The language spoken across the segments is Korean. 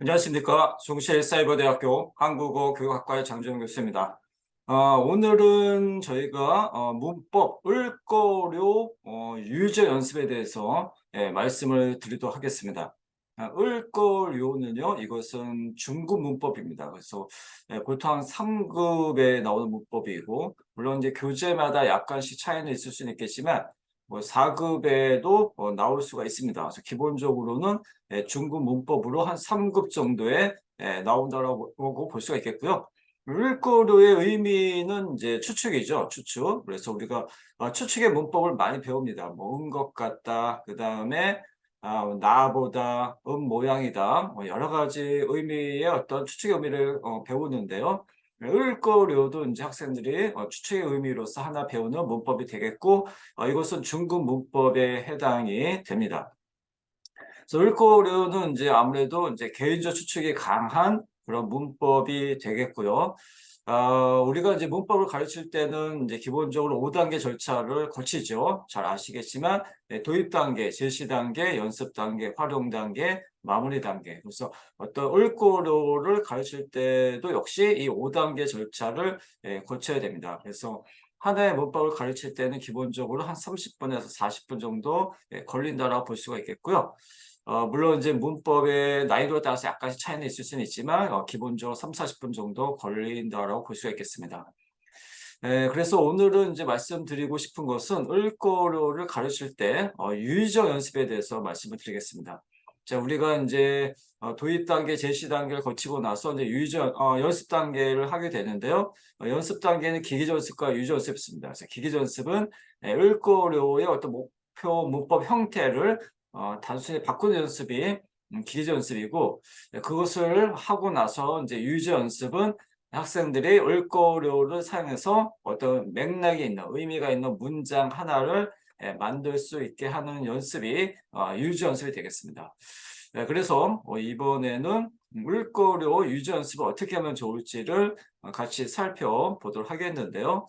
안녕하십니까. 중실사이버대학교 한국어 교육학과의 장주영 교수입니다. 오늘은 저희가 문법, 을거료, 유저 연습에 대해서 말씀을 드리도록 하겠습니다. 을거료는요, 이것은 중급 문법입니다. 그래서 보통 한 3급에 나오는 문법이고, 물론 이제 교재마다 약간씩 차이는 있을 수는 있겠지만, 뭐 4급에도 나올 수가 있습니다. 그래서 기본적으로는 중급 문법으로 한 3급 정도에 나온다라고 볼 수가 있겠고요. 을거료의 의미는 이제 추측이죠. 추측. 그래서 우리가 추측의 문법을 많이 배웁니다. 뭐, 것 같다. 그 다음에 나보다, 모양이다. 뭐 여러 가지 의미의 어떤 추측의 의미를 배우는데요. 을거료도 이제 학생들이 추측의 의미로서 하나 배우는 문법이 되겠고, 이것은 중급 문법에 해당이 됩니다. 그래서 을거료는 이제 아무래도 이제 개인적 추측이 강한 그런 문법이 되겠고요. 우리가 이제 문법을 가르칠 때는 이제 기본적으로 5단계 절차를 거치죠. 잘 아시겠지만, 도입 단계, 제시 단계, 연습 단계, 활용 단계, 마무리 단계. 그래서 어떤 을거료를 가르칠 때도 역시 이 5단계 절차를 거쳐야 됩니다. 그래서 하나의 문법을 가르칠 때는 기본적으로 한 30분에서 40분 정도 걸린다라고 볼 수가 있겠고요. 물론 이제 문법의 난이도에 따라서 약간씩 차이는 있을 수는 있지만 기본적으로 3, 40분 정도 걸린다라고 볼 수가 있겠습니다. 그래서 오늘은 이제 말씀드리고 싶은 것은 을거료를 가르칠 때 유의적 연습에 대해서 말씀을 드리겠습니다. 자, 우리가 이제 도입 단계, 제시 단계를 거치고 나서 이제 유의적 연습 단계를 하게 되는데요. 연습 단계는 기기 연습과 유의적 연습이 있습니다. 그래서 기기 연습은 을거료의 어떤 목표 문법 형태를 단순히 바꾸는 연습이 기기 연습이고, 그것을 하고 나서 이제 유의적 연습은 학생들이 을거료를 사용해서 어떤 맥락이 있는 의미가 있는 문장 하나를 만들 수 있게 하는 연습이 유저 연습이 되겠습니다. 그래서 이번에는 을거료 유저 연습을 어떻게 하면 좋을지를 같이 살펴보도록 하겠는데요.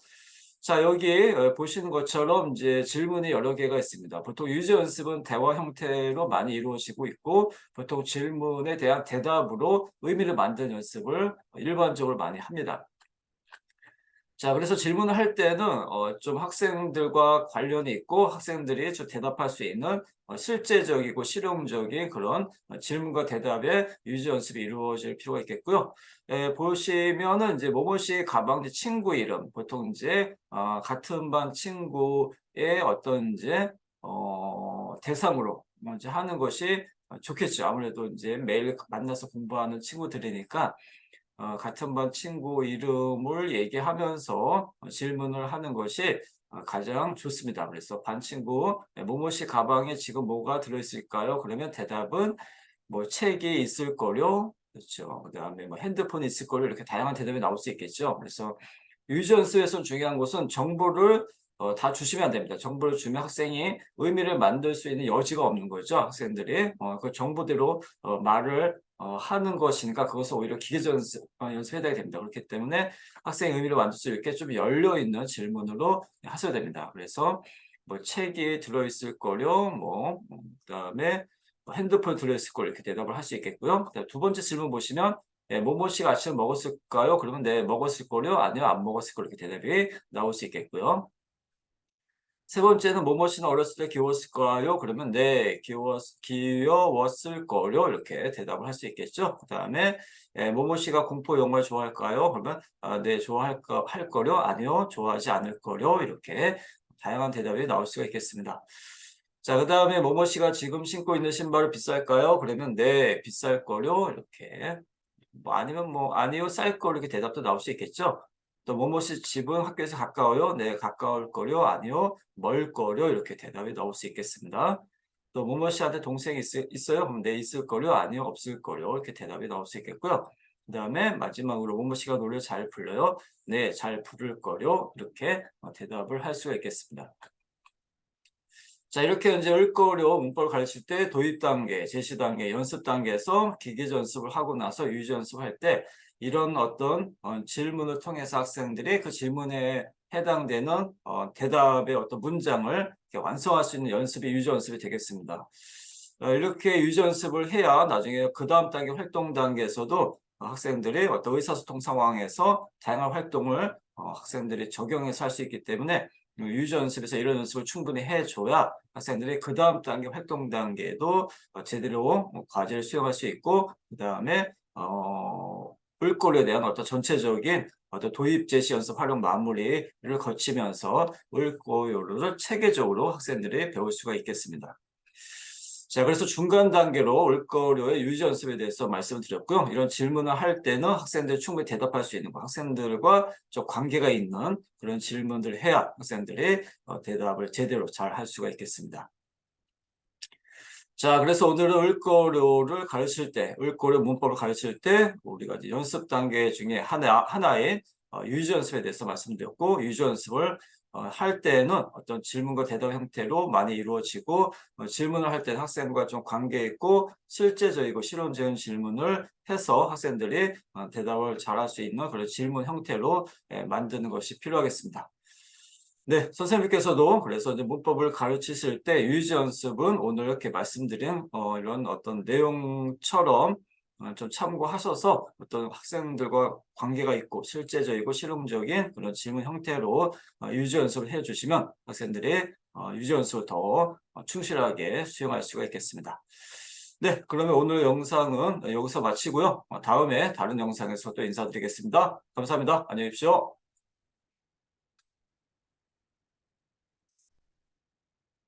자, 여기 보시는 것처럼 이제 질문이 여러 개가 있습니다. 보통 유저 연습은 대화 형태로 많이 이루어지고 있고, 보통 질문에 대한 대답으로 의미를 만드는 연습을 일반적으로 많이 합니다. 자, 그래서 질문을 할 때는 좀 학생들과 관련이 있고 학생들이 좀 대답할 수 있는 실제적이고 실용적인 그런 질문과 대답의 유지 연습이 이루어질 필요가 있겠고요. 보시면은 이제 뭐뭐씨 가방 친구 이름 보통 이제 같은 반 친구의 어떤 이제 대상으로 먼저 하는 것이 좋겠죠. 아무래도 이제 매일 만나서 공부하는 친구들이니까 같은 반 친구 이름을 얘기하면서 질문을 하는 것이 가장 좋습니다. 그래서 반 친구, 뭐뭐씨 가방에 지금 뭐가 들어있을까요? 그러면 대답은 뭐 책이 있을 거요. 그렇죠. 그다음에 뭐 핸드폰이 있을 거요. 이렇게 다양한 대답이 나올 수 있겠죠. 그래서 유전수에서 중요한 것은 정보를 다 주시면 안 됩니다. 정보를 주면 학생이 의미를 만들 수 있는 여지가 없는 거죠. 학생들이 그 정보대로 말을 하는 것이니까 그것을 오히려 기계적 연습해야 됩니다. 그렇기 때문에 학생의 의미를 만들 수 있게 좀 열려있는 질문으로 하셔야 됩니다. 그래서 뭐 책이 들어있을 거요, 그다음에 핸드폰 들어있을 거 이렇게 대답을 할 수 있겠고요. 두 번째 질문 보시면 뭐뭐씨가 아침에 먹었을까요? 그러면 네, 먹었을 거요? 아니요, 안 먹었을 거 이렇게 대답이 나올 수 있겠고요. 세 번째는 뭐뭐씨는 어렸을 때 귀여웠을까요? 그러면 네, 귀여웠을 거요. 이렇게 대답을 할 수 있겠죠. 그 다음에 뭐뭐씨가 공포 영화를 좋아할까요? 그러면 네, 할 거요? 아니요, 좋아하지 않을 거요. 이렇게 다양한 대답이 나올 수가 있겠습니다. 자, 그 다음에 뭐뭐씨가 지금 신고 있는 신발이 비쌀까요? 그러면 네, 비쌀 거요. 이렇게 뭐 아니면 뭐 아니요, 쌀 거 이렇게 대답도 나올 수 있겠죠. 또 뭐뭐씨 집은 학교에서 가까워요? 네, 가까울 거요. 아니요, 멀 거요. 이렇게 대답이 나올 수 있겠습니다. 또 뭐뭐씨한테 동생이 있어요? 그럼 네, 있을 거요. 아니요, 없을 거요. 이렇게 대답이 나올 수 있겠고요. 그 다음에 마지막으로 뭐뭐씨가 노래 잘 불러요? 네, 잘 부를 거요. 이렇게 대답을 할 수가 있겠습니다. 자, 이렇게 이제 을거료 문법을 가르칠 때 도입 단계, 제시 단계, 연습 단계에서 기계 연습을 하고 나서 유지 연습할 때 이런 어떤 질문을 통해서 학생들이 그 질문에 해당되는 대답의 어떤 문장을 완성할 수 있는 연습이 유지 연습이 되겠습니다. 이렇게 유지 연습을 해야 나중에 그 다음 단계 활동 단계에서도 학생들이 어떤 의사소통 상황에서 다양한 활동을 학생들이 적용해서 할 수 있기 때문에 유지 연습에서 이런 연습을 충분히 해줘야 학생들이 그 다음 단계 활동 단계에도 제대로 과제를 수행할 수 있고, 그 다음에 물꼬리에 대한 어떤 전체적인 어떤 도입 제시 연습 활용 마무리를 거치면서 물꼬리를 체계적으로 학생들이 배울 수가 있겠습니다. 자, 그래서 중간 단계로 올거리의 유지 연습에 대해서 말씀을 드렸고요. 이런 질문을 할 때는 학생들이 충분히 대답할 수 있는 거, 학생들과 좀 관계가 있는 그런 질문들을 해야 학생들이 대답을 제대로 잘 할 수가 있겠습니다. 자, 그래서 오늘은 을거료를 가르칠 때, 을거료 문법을 가르칠 때 우리가 이제 연습 단계 중에 하나인 유지 연습에 대해서 말씀드렸고, 유지 연습을 할 때는 어떤 질문과 대답 형태로 많이 이루어지고, 질문을 할 때는 학생과 좀 관계 있고 실제적이고 실험적인 질문을 해서 학생들이 대답을 잘할 수 있는 그런 질문 형태로 만드는 것이 필요하겠습니다. 네, 선생님께서도 그래서 이제 문법을 가르치실 때 유지 연습은 오늘 이렇게 말씀드린 이런 어떤 내용처럼 좀 참고하셔서 어떤 학생들과 관계가 있고 실제적이고 실용적인 그런 질문 형태로 유지 연습을 해주시면 학생들이 유지 연습을 더 충실하게 수행할 수가 있겠습니다. 네, 그러면 오늘 영상은 여기서 마치고요. 다음에 다른 영상에서 또 인사드리겠습니다. 감사합니다. 안녕히 계십시오.